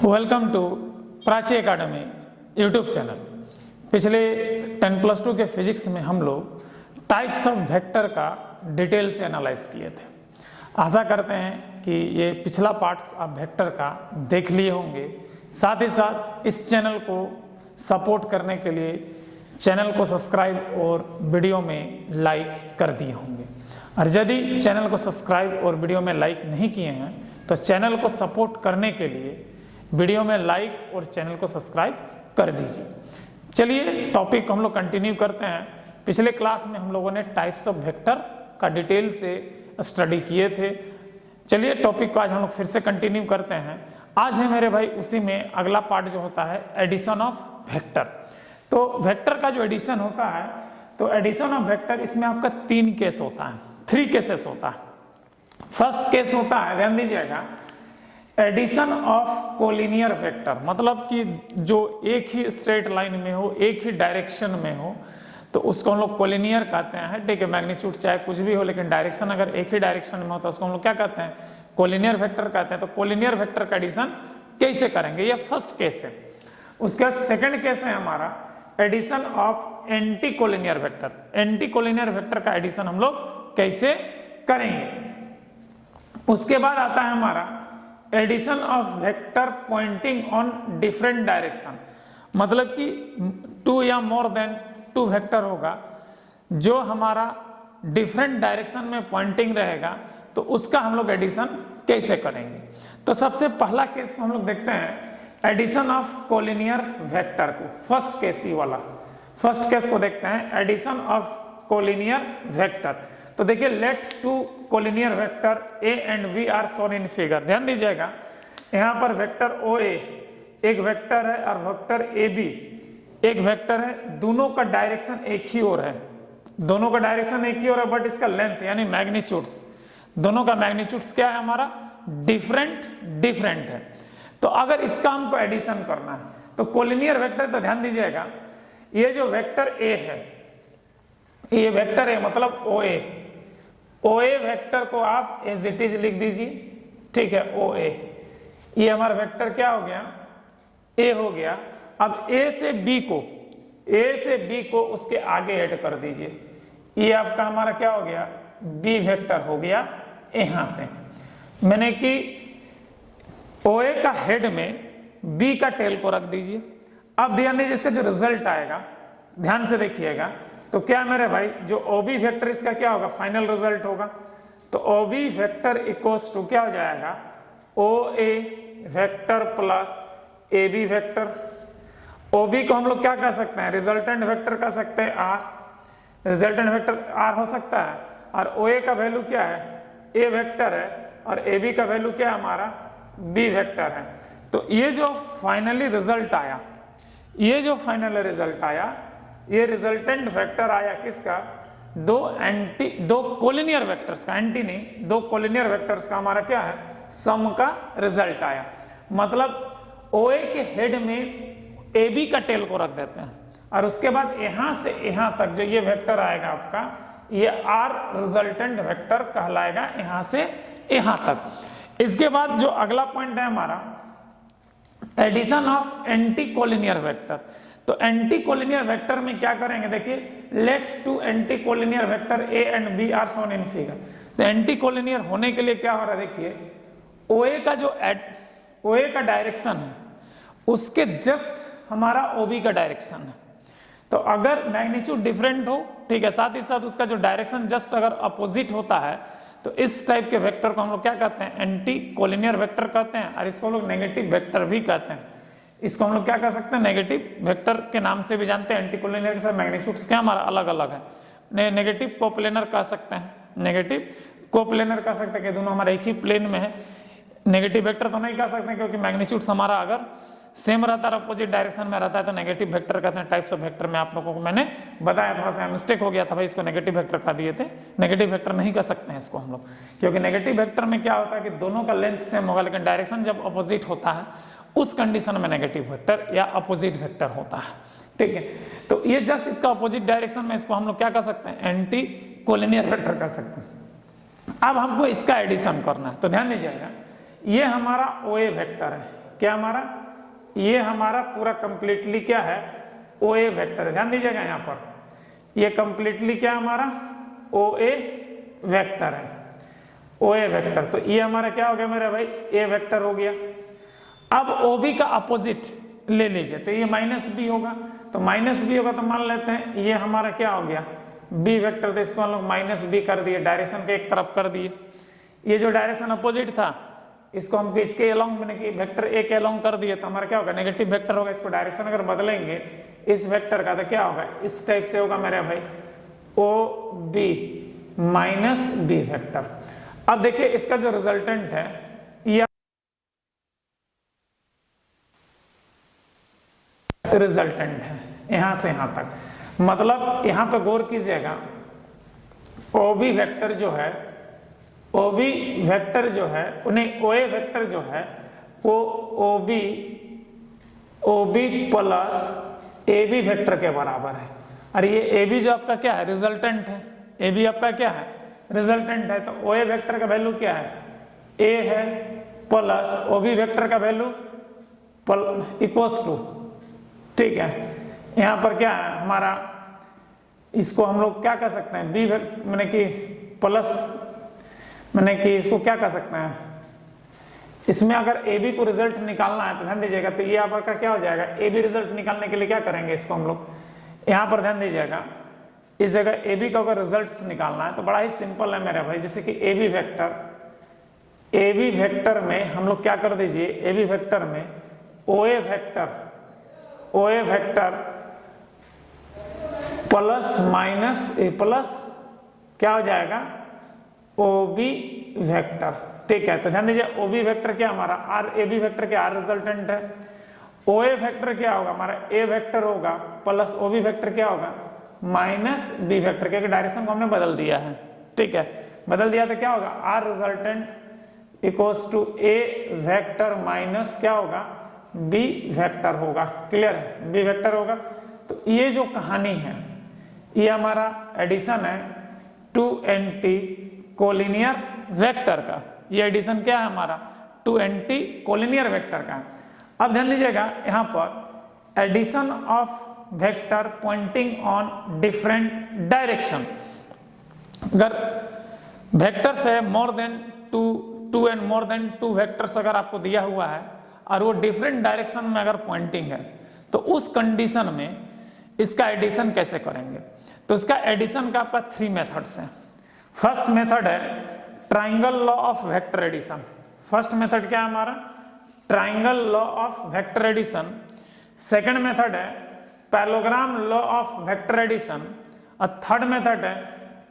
Welcome to Prachi academy YouTube channel. पिछले 10+2 के physics में हम लोग टाइप्स ऑफ वेक्टर का डिटेल से एनालाइज किए थे। आशा करते हैं कि ये पिछला पार्ट्स आप वेक्टर का देख लिए होंगे। साथ ही साथ इस चैनल को सपोर्ट करने के लिए चैनल को सब्सक्राइब और वीडियो में लाइक कर दिए होंगे। और यदि चैनल को सब्सक्राइब और वीडियो में लाइक नहीं किए हैं तो चैनल को सपोर्ट करने के लिए वीडियो में लाइक और चैनल को सब्सक्राइब कर दीजिए। चलिए टॉपिक हम लोग कंटिन्यू करते हैं। पिछले क्लास में हम लोगों ने टाइप्स ऑफ वेक्टर का डिटेल से स्टडी किए थे। चलिए टॉपिक को आज हम लोग फिर से कंटिन्यू करते हैं। आज है मेरे भाई उसी में अगला पार्ट जो होता है एडिशन ऑफ वेक्टर। तो वेक्टर का जो एडिशन होता है तो एडिशन ऑफ वेक्टर इसमें आपका 3 केस होता है, 3 केसेस होता है। फर्स्ट केस होता है, ध्यान दीजिएगा, एडिशन ऑफ कोलिनियर वेक्टर, मतलब कि जो एक ही स्ट्रेट लाइन में हो, एक ही डायरेक्शन में हो तो उसको हम लोग कोलिनियर कहते हैं। ठीक है, मैग्नीट्यूड चाहे कुछ भी हो लेकिन डायरेक्शन अगर एक ही डायरेक्शन में हो तो उसको हम लोग क्या कहते हैं, कोलिनियर वेक्टर कहते हैं। तो कोलिनियर वेक्टर का एडिशन कैसे करेंगे, ये फर्स्ट केस है। उसका सेकंड केस है हमारा addition of anti collinear vector. Anti collinear vector का एडिशन हम लोग कैसे करेंगे। उसके बाद आता है हमारा addition of vector pointing on different direction, मतलब कि 2 या मोर देन 2 वेक्टर होगा जो हमारा डिफरेंट डायरेक्शन में पॉइंटिंग रहेगा तो उसका हम लोग एडिशन कैसे करेंगे। तो सबसे पहला केस हम लोग देखते हैं एडिशन ऑफ कोलिनियर वेक्टर को। फर्स्ट केस ही वाला, फर्स्ट केस को देखते हैं, एडिशन ऑफ कोलिनियर वेक्टर। तो देखिए let 2 collinear vector A and B are shown in figure. ध्यान दीजिएगा, यहाँ पर वेक्टर ओ ए एक वेक्टर है और वेक्टर ए बी एक वेक्टर है। दोनों का डायरेक्शन एक ही ओर है, दोनों का डायरेक्शन एक ही ओर है, बट इसका लेंथ यानी मैग्नीट्यूड्स, दोनों का मैग्नीट्यूड्स क्या है हमारा, डिफरेंट है। तो अगर इसका हमको एडिशन करना है तो कोलिनियर वेक्टर, तो ध्यान दीजिएगा ये जो वेक्टर ए है, ये वेक्टर है मतलब ओ ए वेक्टर को आप एज इट इज लिख दीजिए। ठीक है, ओ ए, ये हमारा वेक्टर क्या हो गया, ए हो गया। अब ए से बी को उसके आगे ऐड कर दीजिए, ये आपका हमारा क्या हो गया, बी वेक्टर हो गया। यहां से मैंने कि ओ ए का हेड में बी का टेल को रख दीजिए। अब ध्यान दीजिए इसका जो रिजल्ट आएगा, ध्यान से देखिएगा, तो क्या मेरे भाई जो OB वेक्टर इसका क्या होगा, फाइनल रिजल्ट होगा। तो OB वेक्टर इक्वल्स टू क्या हो जाएगा, OA vector plus AB vector. OB को हम लोग क्या कह सकते हैं, रिजल्टेंट वेक्टर कह सकते हैं R, रिजल्टेंट वेक्टर R हो सकता है। और OA का वैल्यू क्या है, A वेक्टर है, और AB का वैल्यू क्या है हमारा, B वेक्टर है। तो ये जो फाइनली रिजल्ट आया, ये जो फाइनल रिजल्ट आया, ये रिजल्टेंट वेक्टर आया किसका, दो कोलिनियर वेक्टर्स का, एंटी नहीं, 2 कोलिनियर वेक्टर्स का हमारा क्या है, सम का रिजल्ट आया। मतलब OA के हेड में AB का टेल को रख देते हैं और उसके बाद यहां से यहां तक जो ये वेक्टर आएगा आपका, ये R रिजल्टेंट वेक्टर कहलाएगा, यहां से यहां तक। इसके बाद जो अगला पॉइंट है हमारा addition of anti collinear vector. तो एंटी कोलिनियर वेक्टर में क्या करेंगे, देखिए let 2 anti collinear vector A and B are shown in figure. तो एंटी कोलिनियर होने के लिए क्या हो रहा है, देखिए OA का जो OA का डायरेक्शन है उसके जस्ट हमारा OB का डायरेक्शन है। तो अगर मैग्नीट्यूड डिफरेंट हो, ठीक है, साथ ही साथ उसका जो डायरेक्शन जस्ट अगर अपोजिट होता है तो इस टाइप के वेक्टर को हम लोग क्या कहते हैं, एंटी कोलिनियर वेक्टर कहते हैं। और इसको हम लोग नेगेटिव वेक्टर भी कहते हैं। इसको हम लोग क्या कह सकते हैं, नेगेटिव वेक्टर के नाम से भी जानते हैं। एंटी कोलिनियर के साथ मैग्नीट्यूड्स क्या हमारा अलग अलग है। नेगेटिव कोप्लेनर कह सकते हैं, नेगेटिव कोप्लेनर कह सकते हैं कि दोनों हमारे एक ही प्लेन में है। नेगेटिव वेक्टर तो नहीं कह सकते क्योंकि मैग्नीट्यूड्स हमारा अगर सेम रहता है, अपोजिट डायरेक्शन में रहता है तो नेगेटिव वेक्टर कहते हैं। टाइप्स ऑफ वेक्टर में आप लोगों को मैंने बताया, थोड़ा सा मिस्टेक हो गया था भाई, इसको नेगेटिव वेक्टर कह दिए थे। नेगेटिव वेक्टर नहीं कह सकते हैं इसको हम लोग, क्योंकि नेगेटिव वेक्टर में क्या होता है कि दोनों का लेंथ सेम होगा लेकिन डायरेक्शन जब अपोजिट होता है उस कंडीशन में नेगेटिव वेक्टर या अपोजिट वेक्टर होता है। ठीक है, तो ये जस्ट इसका अपोजिट डायरेक्शन में, इसको हम लोग क्या कह सकते हैं, एंटी कोलिनियर वेक्टर कह सकते हैं। अब हमको इसका एडिशन करना है, तो ध्यान दीजिएगा ये हमारा OA वेक्टर है, क्या हमारा, ये हमारा पूरा कंप्लीटली क्या है, ओ ए वेक्टर। ध्यान दीजिएगा यहाँ पर ये कंप्लीटली क्या हमारा ओ ए वेक्टर है, ओ ए वेक्टर। तो ये हमारा क्या हो गया मेरे भाई, ए वेक्टर हो गया। अब ओ बी का अपोजिट ले लीजिए, तो ये माइनस बी होगा, तो माइनस बी होगा तो मान लेते हैं ये हमारा क्या हो गया, बी वेक्टर। तो इसको हम लोग माइनस बी कर दिए, डायरेक्शन के एक तरफ कर दिए। ये जो डायरेक्शन अपोजिट था इसको हम इसके अलोंग मैंने कि वेक्टर ए के अलोंग कर दिए, तो हमारा क्या होगा, नेगेटिव वेक्टर होगा। इसको डायरेक्शन अगर बदलेंगे इस वेक्टर का तो क्या होगा, इस टाइप से होगा मेरे भाई, O B minus B vector. अब देखिए इसका जो रिजल्टेंट है ये रिजल्टेंट है यहां से यहां तक, मतलब यहां पे गौर कीजिएगा, ओ बी वेक्टर जो है, ओ बी वेक्टर जो है उन्हें ओ ए वेक्टर जो है वो O B plus A B vector के बराबर है। और ये ए बी जो आपका क्या है, रिजल्टेंट है, ए बी आपका क्या है, रिजल्टेंट है। तो ओ ए वेक्टर का वैल्यू क्या है, ए है, प्लस ओ बी वेक्टर का वैल्यू इक्वल्स टू, ठीक है। यहां पर क्या है हमारा, इसको हम लोग क्या कर सकते हैं, बी मैंने कि प्लस मैंने कि इसको क्या कर सकते हैं, इसमें अगर ए बी को रिजल्ट निकालना है तो ध्यान दीजिएगा, तो ये आपका क्या हो जाएगा, ए बी रिजल्ट निकालने के लिए क्या करेंगे, इसको हम लोग यहां पर ध्यान दीजिएगा, इस जगह ए बी का अगर रिजल्ट निकालना है तो बड़ा ही सिंपल है मेरे भाई। जैसे कि ए बी वेक्टर में हम लोग क्या कर दीजिए, ए बी वेक्टर में ओ ए वेक्टर प्लस माइनस ए प्लस क्या हो जाएगा, ओ बी वेक्टर, ठीक है। तो ध्यान दीजिए ओ बी वेक्टर क्या हमारा आर, ए बी वेक्टर के आर रिजल्टेंट है। ओ ए वेक्टर क्या होगा हमारा, ए वेक्टर होगा प्लस ओ बी वेक्टर क्या होगा, माइनस बी वेक्टर, क्योंकि डायरेक्शन को हमने बदल दिया है, ठीक है। बदल दिया तो क्या होगा, R resultant equals to A vector minus क्या होगा, बी वेक्टर होगा। क्लियर है, बी वेक्टर होगा। तो ये जो कहानी है ये हमारा एडिशन है 2NT कोलिनियर वेक्टर का। ये एडिशन क्या है हमारा, 2NT कोलिनियर वेक्टर का। अब ध्यान दीजिएगा यहां पर addition of vector pointing on different direction. अगर वेक्टर्स है more than two and more than two vectors अगर आपको दिया हुआ है और वो डिफरेंट डायरेक्शन में अगर पॉइंटिंग है तो उस कंडीशन में इसका एडिशन कैसे करेंगे। तो इसका एडिशन का आपका 3 मेथड्स हैं। फर्स्ट मेथड है triangle law of vector addition. First method क्या है हमारा, triangle law of vector addition. Second method है parallelogram law of vector addition. और थर्ड मेथड है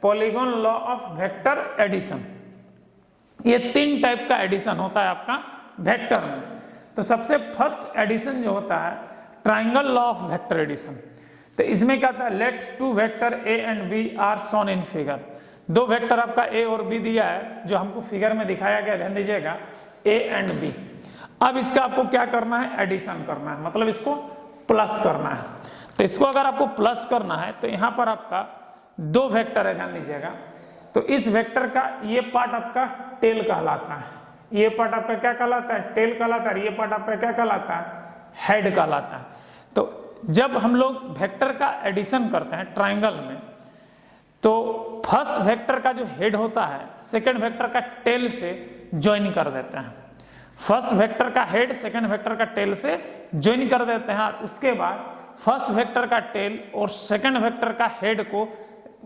polygon law of vector addition. ये 3 टाइप का एडिशन होता है आपका वेक्टर में। तो सबसे फर्स्ट एडिशन जो होता है triangle law of vector addition. तो इसमें क्या था, let 2 vector A and B are shown in figure. 2 vector आपका ए और बी दिया है जो हमको फिगर में दिखाया गया, ध्यान दीजिएगा, ए एंड बी। अब इसका आपको क्या करना है, एडिशन करना है, मतलब इसको प्लस करना है। तो इसको अगर आपको प्लस करना है तो यहां पर आपका 2 वेक्टर है, ध्यान दीजिएगा। तो इस वेक्टर का ये पार्ट आपका टेल कहलाता है, ये पार्ट आपका क्या कहलाता है, टेल कहलाता है। ये पार्ट आपका क्या कहलाता है, हेड कहलाता है। तो जब हम लोग वेक्टर का एडिशन करते हैं ट्राइंगल में तो फर्स्ट वेक्टर का जो हेड होता है सेकंड वेक्टर का टेल से ज्वाइन कर देते हैं। फर्स्ट वेक्टर का हेड सेकंड वेक्टर का टेल से ज्वाइन कर देते हैं और उसके बाद फर्स्ट वेक्टर का टेल और सेकंड वेक्टर का हेड को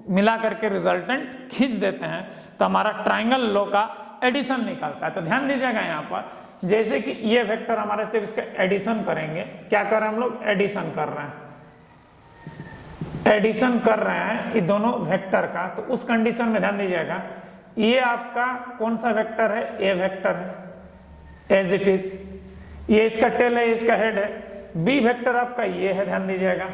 मिला करके रिजल्टेंट खींच देते हैं। तो हमारा ट्राइंगल लॉ का एडिशन निकलता है। तो ध्यान दीजिएगा यहाँ पर, जैसे कि ये वेक्टर हमारे सिर्फ इसका एडिशन करेंगे, क्या कर रहे हैं हम लोग, एडिशन कर रहे हैं, एडिशन कर रहे हैं ये दोनों वेक्टर का। तो उस कंडीशन में ध्यान दीजिएगा, ये आपका कौन सा वेक्टर है, ए वेक्टर है एज इट इज, ये इसका टेल है, इसका हेड है। बी वेक्टर आपका ये है, ध्यान दीजिएगा,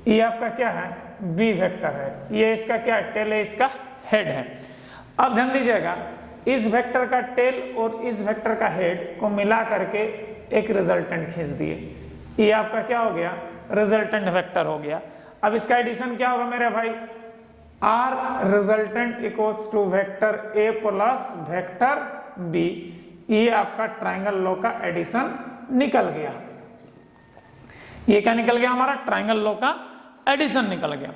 ये आपका क्या है, बी वेक्टर है, ये इसका क्या है, टेल है, इसका हेड है। अब ध्यान दीजिएगा, इस वेक्टर का टेल और इस वेक्टर का हेड को मिला करके एक रिजल्टेंट खींच दिए, ये आपका क्या हो गया, रिजल्टेंट वेक्टर हो गया। अब इसका एडिशन क्या होगा मेरे भाई, R resultant equals to vector A plus vector B. ये आपका ट्रायंगल लॉ का एडिशन निकल गया। ये क्या निकल गया हमारा? ट्रायंगल लॉ का एडिशन निकल गया।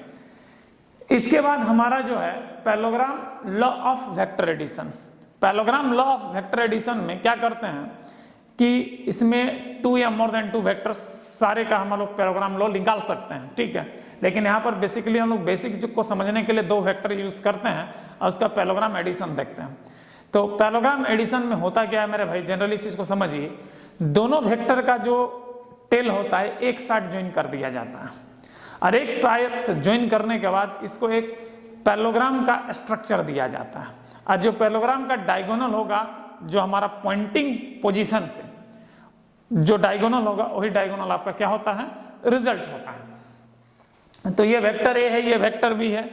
इसके बाद हमारा जो है parallelogram law of vector addition. Parallelogram law of vector addition में क्या करते हैं कि इसमें 2 या मोर देन 2 वेक्टर्स सारे का हम लोग पैरेललोग्राम लॉ निकाल सकते हैं, ठीक है। लेकिन यहाँ पर बेसिकली हम लोग बेसिक को समझने के लिए 2 वेक्टर यूज करते हैं और उसका पैरेललोग्राम एडिशन देखते हैं। तो पैरेललोग्राम एडिशन में होता क्या है मेरे भाई, जनरली इस चीज को समझिए, दोनों वेक्टर का जो टेल होता है एक साथ ज्वाइन कर दिया जाता है और एक साथ ज्वाइन करने के बाद इसको एक पैरेललोग्राम का स्ट्रक्चर दिया जाता है। और जो पैरेललोग्राम का डायगोनल होगा, जो हमारा पॉइंटिंग पोजीशन से जो डायगोनल होगा वही डायगोनल आपका क्या होता है? रिजल्ट होता है। तो ये वेक्टर ए है, ये वेक्टर बी है।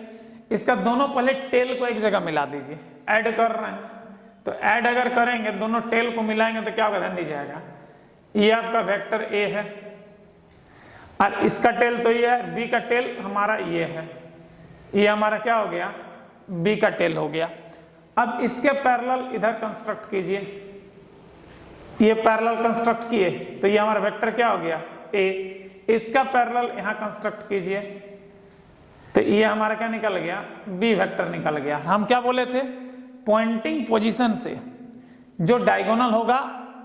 इसका दोनों पहले टेल को एक जगह मिला दीजिए, ऐड कर रहे हैं तो ऐड अगर करेंगे दोनों टेल को मिलाएंगे तो क्या होगा? ध्यान दीजिएगा, ये आपका वेक्टर ए है और इसका टेल तो ये है, बी का टेल हमारा ये है, ये हमारा क्या हो गया? बी का टेल हो गया। अब इसके पैरेलल इधर कंस्ट्रक्ट कीजिए, ये पैरेलल कंस्ट्रक्ट किए तो ये हमारा वेक्टर क्या हो गया? ए। इसका पैरेलल यहां कंस्ट्रक्ट कीजिए तो ये हमारा क्या निकल गया? बी वेक्टर निकल गया। हम क्या बोले थे? पॉइंटिंग पोजीशन से जो डायगोनल होगा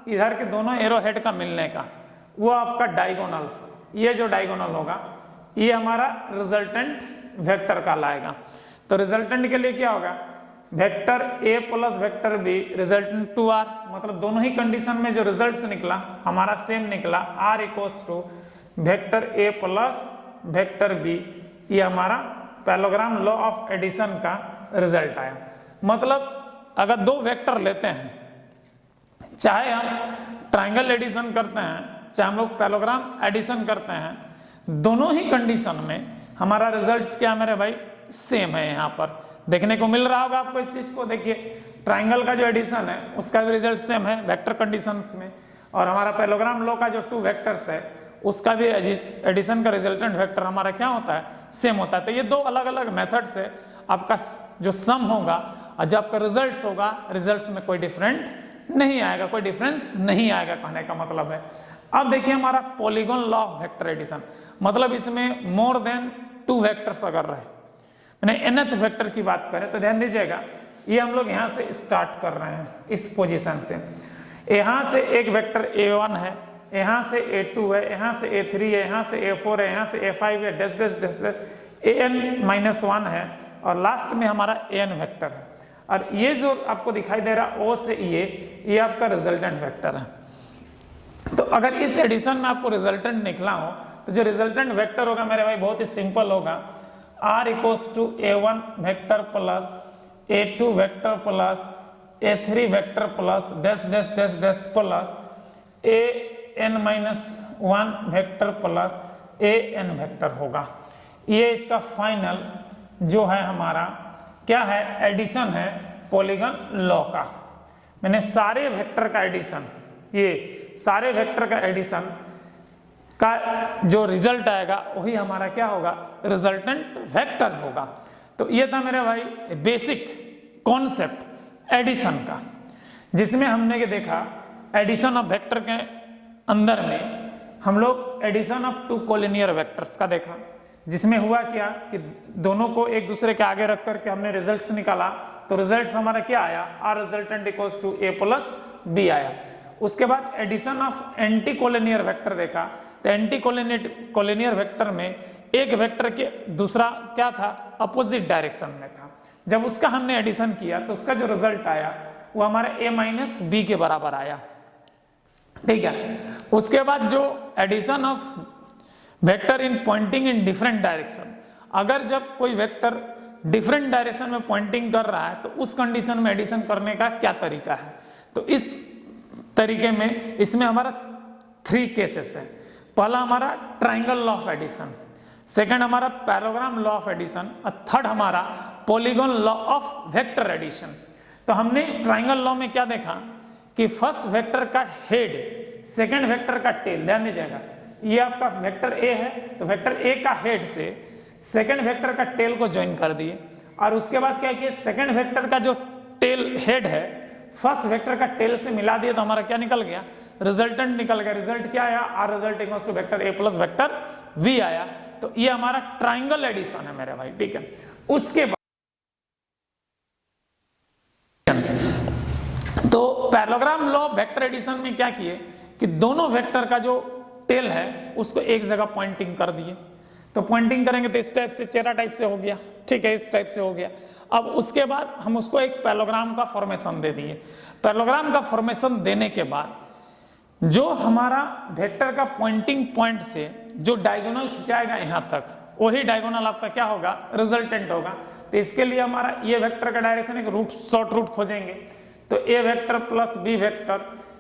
इधर के दोनों एरो हेड का मिलने का, वो आपका डायगोनल्स, ये जो डायगोनल होगा ये हमारा रिजल्टेंट वेक्टर का लाएगा। तो रिजल्टेंट के लिए क्या होगा? Vector A plus vector B resultant 2r, मतलब दोनों ही कंडीशन में जो रिजल्ट्स निकला हमारा सेम निकला, r equals to vector A plus vector B. ये हमारा पैरेललोग्राम लॉ ऑफ एडिशन का रिजल्ट आया। मतलब अगर 2 वेक्टर लेते हैं, चाहे हम ट्रायंगल एडिशन करते हैं चाहे हम लोग पैरेललोग्राम एडिशन करते हैं, दोनों ही कंडीशन में हमारा रिजल्ट्स क्या मेरे भाई? सेम है। यहाँ पर देखने को मिल रहा होगा आपको इस चीज को। देखिए ट्रायंगल का जो एडिशन है उसका भी रिजल्ट सेम है वेक्टर कंडीशंस में, और हमारा पैरेललोग्राम लॉ का जो 2 वेक्टर्स है उसका भी एडिशन का रिजल्टेंट वेक्टर हमारा क्या होता है? सेम होता है। तो ये 2 अलग अलग मेथड्स है। आपका जो सम होगा और जो आपका रिजल्ट्स होगा, रिजल्ट्स में कोई डिफरेंट नहीं आएगा, कोई डिफरेंस नहीं आएगा, कहने का मतलब है। अब देखिए हमारा polygon law of vector addition, मतलब इसमें मोर देन 2 वेक्टर्स अगर रहे, मैंने nth वेक्टर की बात करें तो ध्यान दीजिएगा, ये हम लोग यहाँ से स्टार्ट कर रहे हैं इस पोजीशन से। यहाँ से एक वेक्टर a1 है, यहाँ से a2 है, यहाँ से a3 है, यहाँ से a4 है, यहाँ से a5 है, डैश डैश डैश an-1 है और लास्ट में हमारा an वेक्टर है। और ये जो आपको दिखाई दे रहा O से ये आपका रिजल्टेंट वेक्टर है। तो अगर इस एडिशन में आपको रिजल्टेंट निकला हो तो जो रिजल्टेंट वेक्टर होगा मेरे भाई बहुत ही सिंपल होगा, r equals to a1 vector plus a2 vector plus a3 vector plus dash dash dash dash plus an-1 vector plus an vector होगा। ये इसका फाइनल जो है हमारा क्या है? एडिशन है पॉलीगॉन लॉ का। मैंने सारे वेक्टर का एडिशन, ये सारे वेक्टर का एडिशन का जो रिजल्ट आएगा वही हमारा क्या होगा? रिजल्टेंट वेक्टर होगा। तो ये था मेरे भाई बेसिक कॉन्सेप्ट एडिशन का, जिसमें हमने ये देखा एडिशन ऑफ वेक्टर के अंदर में हम लोग एडिशन ऑफ 2 कोलिनियर वेक्टर्स का देखा, जिसमें हुआ क्या कि दोनों को एक दूसरे के आगे रख करके हमने रिजल्ट्स निकाला। तो रिजल्ट्स हमारा क्या आया? R resultant equals to a plus B आया। उसके बाद addition of anti collinear vector देखा, तो एंटी कोलिनियर वेक्टर में एक वेक्टर के दूसरा क्या था? अपोजिट डायरेक्शन में था। जब उसका हमने एडिशन किया तो उसका जो रिजल्ट आया वो हमारा a माइनस बी के बराबर आया, ठीक है। उसके बाद जो addition of vector in pointing in different direction, अगर जब कोई वेक्टर डिफरेंट डायरेक्शन में पॉइंटिंग कर रहा है तो उस कंडीशन में एडिशन करने का क्या तरीका है? तो इस तरीके में इसमें हमारा 3 केसेस है। पहला हमारा triangle law of addition, second हमारा पैरेललोग्राम लॉ ऑफ एडिशन और थर्ड हमारा polygon law of vector addition. तो हमने ट्रायंगल लॉ में क्या देखा कि फर्स्ट वेक्टर का हेड सेकंड वेक्टर का टेल, ध्यान दीजिएगा ये आपका वेक्टर ए है तो वेक्टर ए का हेड से सेकंड वेक्टर का टेल को ज्वाइन कर दिए और उसके बाद क्या किया, सेकंड वेक्टर का जो टेल हेड है फर्स्ट वेक्टर का टेल से मिला दिया तो हमारा क्या निकल गया, रिजल्टेंट निकल गया। रिजल्ट क्या आया, R result equals to vector A plus vector V आया। तो ये हमारा ट्राइंगल एडिशन है मेरे भाई, ठीक है। उसके बाद तो पैरेललोग्राम लॉ वेक्टर एडिशन में क्या किए कि दोनों वेक्टर का जो टेल है उसको एक जगह पॉइंटिंग कर दिए। तो पॉइंटिंग करेंगे तो इस टाइप से, चेहरा टाइप से हो गया, ठीक है, इस टाइप से हो गया। अब उसके बाद हम उसको एक पैरेललोग्राम का फॉर्मेशन दे दिए। पैरेललोग्राम का फॉर्मेशन देने के बाद जो हमारा वेक्टर का पॉइंटिंग पॉइंट से जो डायगोनल खिंचाएगा यहां तक, वही डायगोनल आपका क्या होगा, रिजल्टेंट होगा। तो इसके लिए हमारा ये वेक्टर का डायरेक्शन एक रूट, शॉर्ट रूट खोजेंगे। तो A vector plus B vector,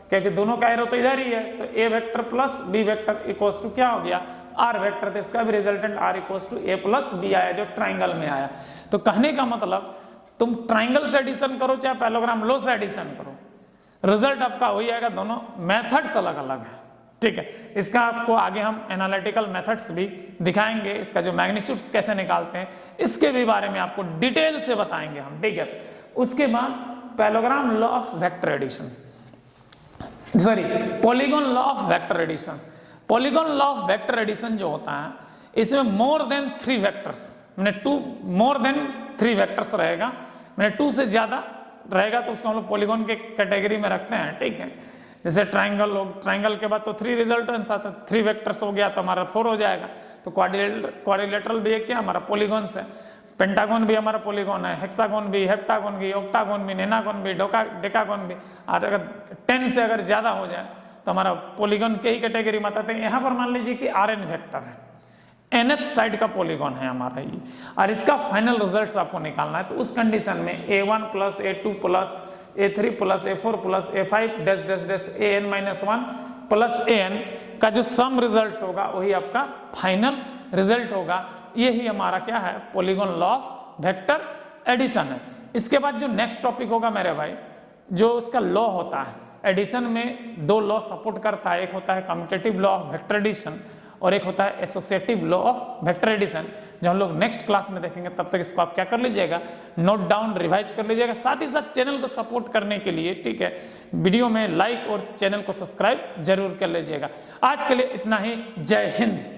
क्योंकि दोनों का एरो तो इधर ही है, तो A vector plus B vector equals to क्या हो गया, आर वेक्टर। तो इसका भी resultant R equals to A plus B आया, जो ट्राइंगल में आया। तो कहने का मतलब तुम ट्राइंगल से एडिशन करो चाहे पैरेललोग्राम लॉ से एडिशन करो, रिजल्ट आपका हो जाएगा। दोनों मेथड्स अलग अलग है, ठीक है। इसका आपको आगे हम एनालिटिकल मेथड्स भी दिखाएंगे, इसका जो मैग्नीट्यूड्स कैसे निकालते हैं इसके भी बारे में आपको डिटेल से बताएंगे हम, ठीक है। उसके बाद parallelogram law of vector addition, sorry polygon law of vector addition. Polygon law of vector addition जो होता है, इसमें मोर देन 3 वेक्टर्स, मैंने 2 मोर देन 3 वेक्टर्स रहेगा, मैंने 2 से ज्यादा रहेगा तो उसको हम लोग पॉलीगॉन के कैटेगरी में रखते हैं, ठीक है। जैसे ट्राइंगल हो, ट्राइंगल के बाद तो 3 रिजल्टेंट था, तो 3 वेक्टर्स हो गया तो हमारा 4 हो जाएगा। तो क्वाड्रिलेटरल भी क्या हमारा पॉलीगॉन से, पेंटागन भी हमारा पॉलीगॉन है, हेक्सागन भी, हेप्टागन भी, ऑक्टागन भी, नेनागन भी, डेकागन भी। और अगर 10 से अगर ज्यादा हो जाए तो हमारा पॉलीगॉन के ही कैटेगरी में आता है। यहाँ पर मान लीजिए कि Rn वेक्टर है, nth साइड का पॉलीगॉन है हमारा ये, और इसका फाइनल रिजल्ट्स आपको निकालना है। तो उस कंडीशन में a1 plus a2 plus a3 plus a4 plus a5 dash dash dash an-1 plus an का जो सम रिजल्ट होगा वही आपका फाइनल रिजल्ट होगा। यही हमारा क्या है, polygon law of vector addition है। इसके बाद जो नेक्स्ट टॉपिक होगा मेरे भाई, जो उसका लॉ होता है एडिशन में, 2 लॉ सपोर्ट करता है। एक होता है commutative law of vector addition और एक होता है associative law of vector addition, जो हम लोग नेक्स्ट क्लास में देखेंगे। तब तक इसको आप क्या कर लीजिएगा, नोट डाउन, रिवाइज कर लीजिएगा। साथ ही साथ चैनल को सपोर्ट करने के लिए, ठीक है, वीडियो में लाइक और चैनल को सब्सक्राइब जरूर कर लीजिएगा। आज के लिए इतना ही, जय हिंद।